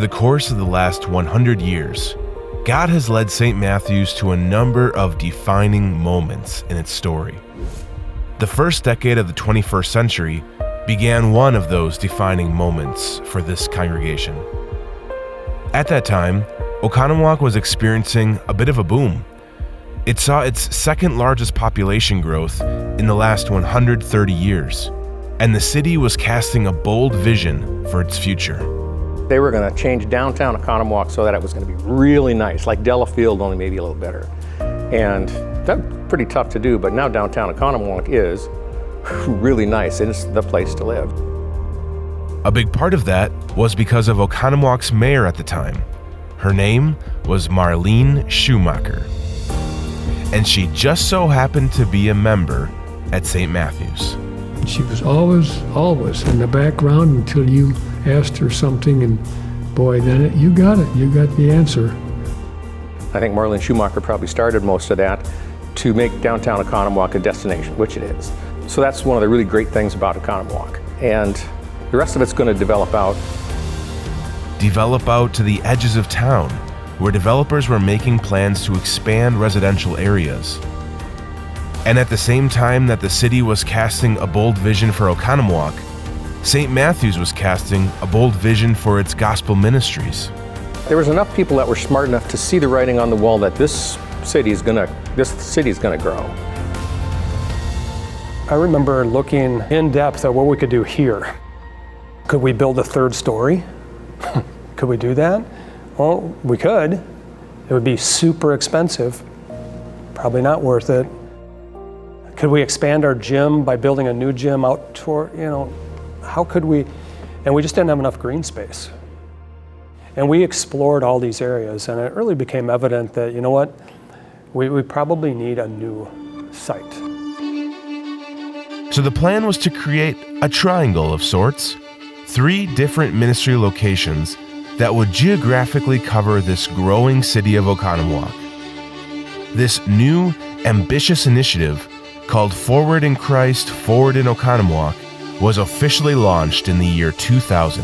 course of the last 100 years, God has led St. Matthews to a number of defining moments in its story. The first decade of the 21st century began one of those defining moments for this congregation. At that time, Oconomowoc was experiencing a bit of a boom. It saw its second largest population growth in the last 130 years, and the city was casting a bold vision for its future. They were going to change downtown Oconomowoc so that it was going to be really nice, like Delafield, only maybe a little better. And that's pretty tough to do, but now downtown Oconomowoc is really nice, and it's the place to live. A big part of that was because of Oconomowoc's mayor at the time. Her name was Marlene Schumacher, and she just so happened to be a member at St. Matthews. She was always in the background until you asked her something, and boy, then you got the answer. I think Marlene Schumacher probably started most of that to make downtown Oconomowoc a destination, which it is. So that's one of the really great things about Oconomowoc. And the rest of it's going to develop out. Develop out to the edges of town, where developers were making plans to expand residential areas. And at the same time that the city was casting a bold vision for Oconomowoc, St. Matthews was casting a bold vision for its gospel ministries. There was enough people that were smart enough to see the writing on the wall that this city is going to grow. I remember looking in depth at what we could do here. Could we build a third story? Could we do that? Well, we could. It would be super expensive. Probably not worth it. Could we expand our gym by building a new gym out toward, how could we? And we just didn't have enough green space. And we explored all these areas, and it really became evident that, you know what, we probably need a new site. So the plan was to create a triangle of sorts, 3 different ministry locations that would geographically cover this growing city of Oconomowoc. This new, ambitious initiative, called Forward in Christ, Forward in Oconomowoc, was officially launched in the year 2000.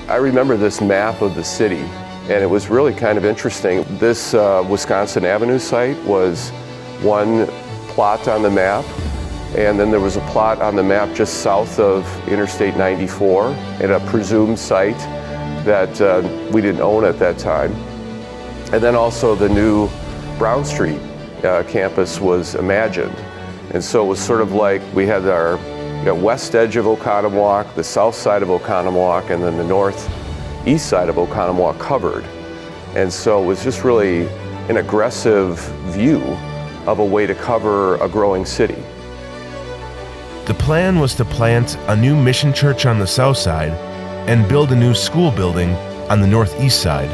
I remember this map of the city, and it was really kind of interesting. This Wisconsin Avenue site was one plot on the map, and then there was a plot on the map just south of Interstate 94 and a presumed site that we didn't own at that time. And then also the new Brown Street campus was imagined. And so it was sort of like we had our west edge of Oconomowoc, the south side of Oconomowoc, and then the northeast side of Oconomowoc covered. And so it was just really an aggressive view of a way to cover a growing city. The plan was to plant a new mission church on the south side and build a new school building on the northeast side.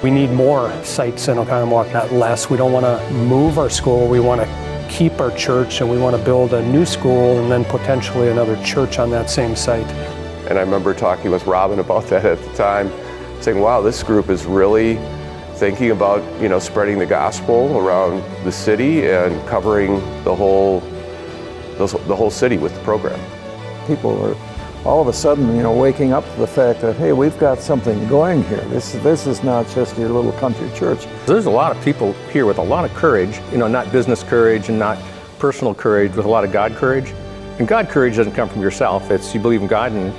We need more sites in Oconomowoc, not less. We don't want to move our school. We want to keep our church, and we want to build a new school and then potentially another church on that same site. And I remember talking with Robin about that at the time, saying, wow, this group is really thinking about, spreading the gospel around the city and covering the whole city with the program. People are all of a sudden, waking up to the fact that, hey, we've got something going here. This is not just your little country church. There's a lot of people here with a lot of courage, not business courage and not personal courage, with a lot of God courage. And God courage doesn't come from yourself. It's you believe in God and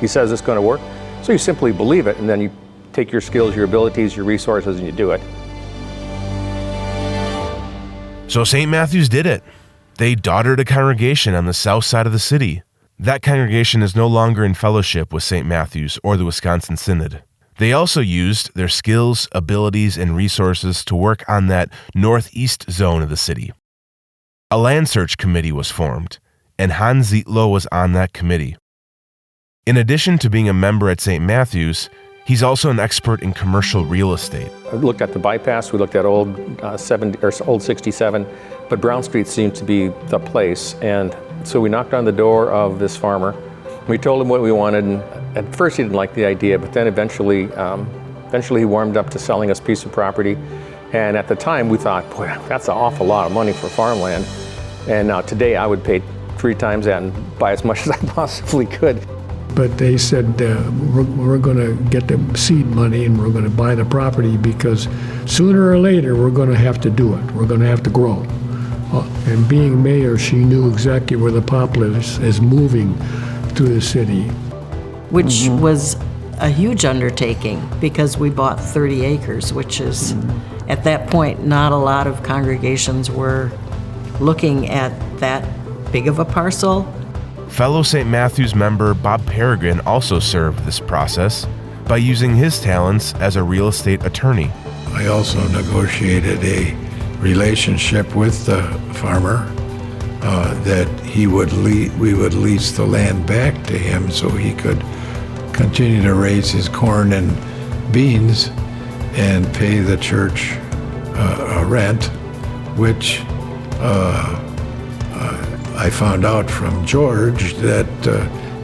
He says it's going to work. So you simply believe it, and then you take your skills, your abilities, your resources, and you do it. So St. Matthews did it. They daughtered a congregation on the south side of the city. That congregation is no longer in fellowship with St. Matthews or the Wisconsin Synod. They also used their skills, abilities, and resources to work on that northeast zone of the city. A land search committee was formed, and Hans Zietlow was on that committee. In addition to being a member at St. Matthews, he's also an expert in commercial real estate. I looked at the bypass, we looked at old 67, but Brown Street seemed to be the place. And so we knocked on the door of this farmer. We told him what we wanted, and at first he didn't like the idea, but then eventually he warmed up to selling us a piece of property. And at the time we thought, boy, that's an awful lot of money for farmland. And now today I would pay 3 times that and buy as much as I possibly could. But they said, we're going to get the seed money and we're going to buy the property because sooner or later we're going to have to do it. We're going to have to grow. And being mayor, she knew exactly where the populace is moving to the city. Which was a huge undertaking because we bought 30 acres, which is, at that point, not a lot of congregations were looking at that big of a parcel. Fellow St. Matthews member Bob Peregrine also served this process by using his talents as a real estate attorney. I also negotiated a relationship with the farmer that we would lease the land back to him so he could continue to raise his corn and beans and pay the church rent, which I found out from George that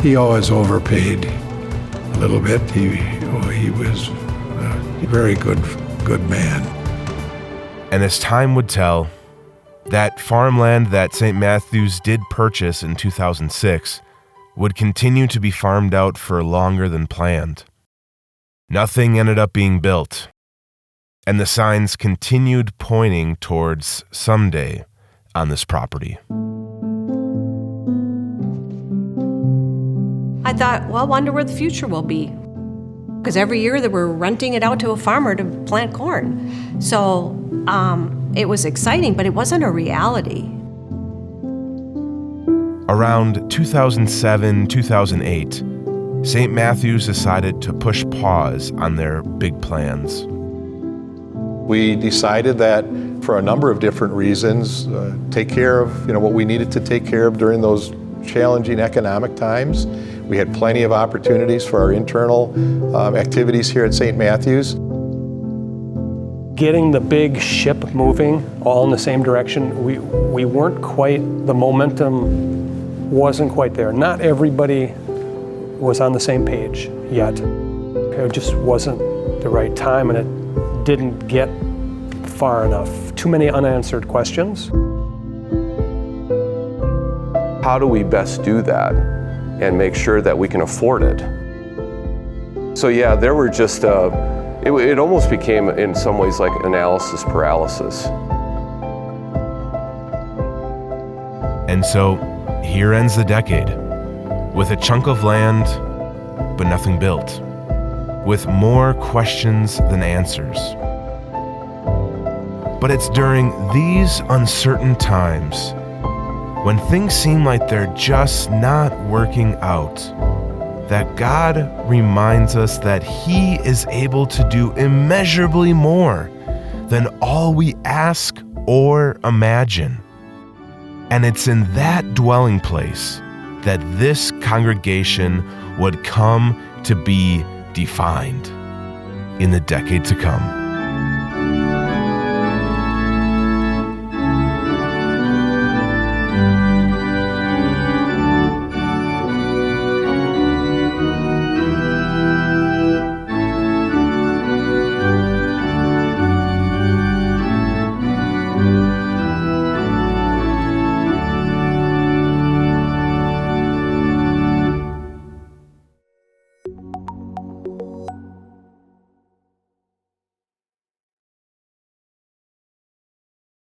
he always overpaid a little bit. He was a very good man. And as time would tell, that farmland that St. Matthews did purchase in 2006 would continue to be farmed out for longer than planned. Nothing ended up being built, and the signs continued pointing towards someday on this property. I thought, well, I wonder where the future will be. Because every year they were renting it out to a farmer to plant corn. So it was exciting, but it wasn't a reality. Around 2007, 2008, St. Matthews decided to push pause on their big plans. We decided that for a number of different reasons, take care of what we needed to take care of during those challenging economic times. We had plenty of opportunities for our internal activities here at St. Matthews. Getting the big ship moving all in the same direction, we weren't quite, the momentum wasn't quite there. Not everybody was on the same page yet. It just wasn't the right time and it didn't get far enough. Too many unanswered questions. How do we best do that and make sure that we can afford it? So yeah, there were just, it almost became in some ways like analysis paralysis. And so here ends the decade, with a chunk of land, but nothing built, with more questions than answers. But it's during these uncertain times, when things seem like they're just not working out, that God reminds us that He is able to do immeasurably more than all we ask or imagine. And it's in that dwelling place that this congregation would come to be defined in the decade to come.